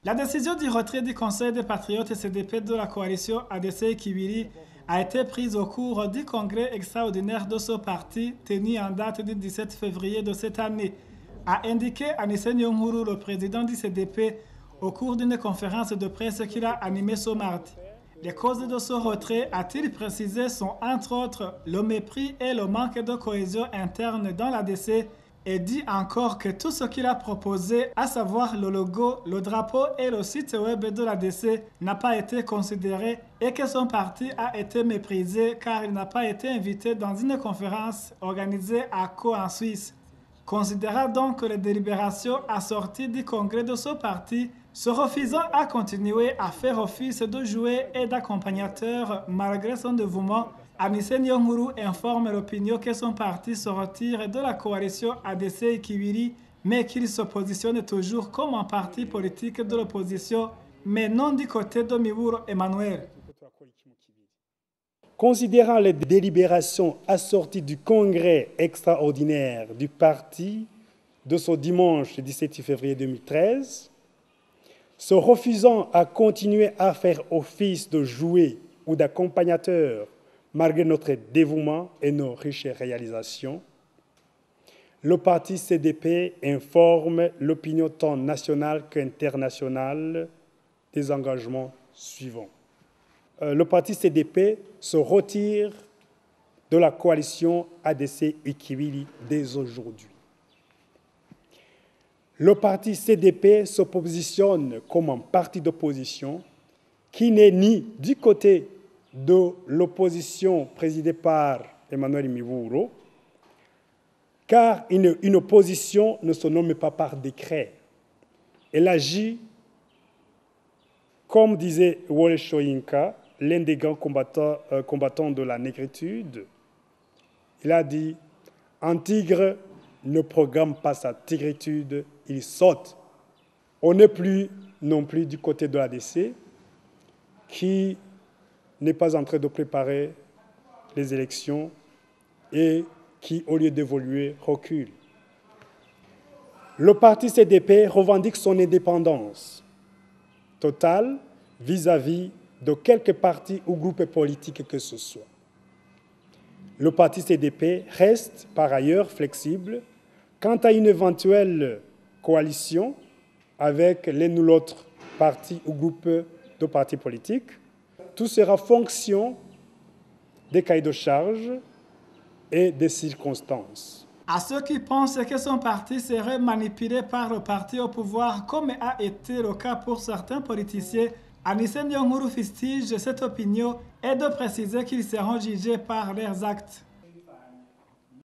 La décision du retrait du Conseil des patriotes et CDP de la coalition ADC Kibiri a été prise au cours du congrès extraordinaire de ce parti tenu en date du 17 février de cette année, a indiqué Anissé Nyonguru, le président du CDP, au cours d'une conférence de presse qu'il a animée ce mardi. Les causes de ce retrait, a-t-il précisé, sont entre autres le mépris et le manque de cohésion interne dans l'ADC, et dit encore que tout ce qu'il a proposé, à savoir le logo, le drapeau et le site web de l'ADC, n'a pas été considéré et que son parti a été méprisé car il n'a pas été invité dans une conférence organisée à Caux en Suisse. Considérant donc que les délibérations assorties du congrès de ce parti, se refusant à continuer à faire office de jouet et d'accompagnateur malgré son dévouement, Anissé Nyonguru informe l'opinion que son parti se retire de la coalition ADC Kibiri, mais qu'il se positionne toujours comme un parti politique de l'opposition, mais non du côté de Miburo Emmanuel. Considérant les délibérations assorties du congrès extraordinaire du parti de ce dimanche 17 février 2013, se refusant à continuer à faire office de jouet ou d'accompagnateur malgré notre dévouement et nos riches réalisations, le parti CDP informe l'opinion tant nationale qu'internationale des engagements suivants. Le parti CDP se retire de la coalition ADC Kibiri dès aujourd'hui. Le parti CDP se positionne comme un parti d'opposition qui n'est ni du côté de l'opposition présidée par Emmanuel Miburo, car une opposition ne se nomme pas par décret. Elle agit, comme disait Wole Soyinka, l'un des grands combattants de la négritude. Il a dit « Un tigre ne programme pas sa tigritude, il saute ». On n'est plus non plus du côté de l'ADC, qui n'est pas en train de préparer les élections et qui, au lieu d'évoluer, recule. Le parti CDP revendique son indépendance totale vis-à-vis de quelque parti ou groupe politique que ce soit. Le parti CDP reste par ailleurs flexible quant à une éventuelle coalition avec l'un ou l'autre parti ou groupe de partis politiques. Tout sera fonction des cahiers de charge et des circonstances. À ceux qui pensent que son parti serait manipulé par le parti au pouvoir, comme a été le cas pour certains politiciens, Anissé Nyonguru fustige cette opinion et de préciser qu'ils seront jugés par leurs actes.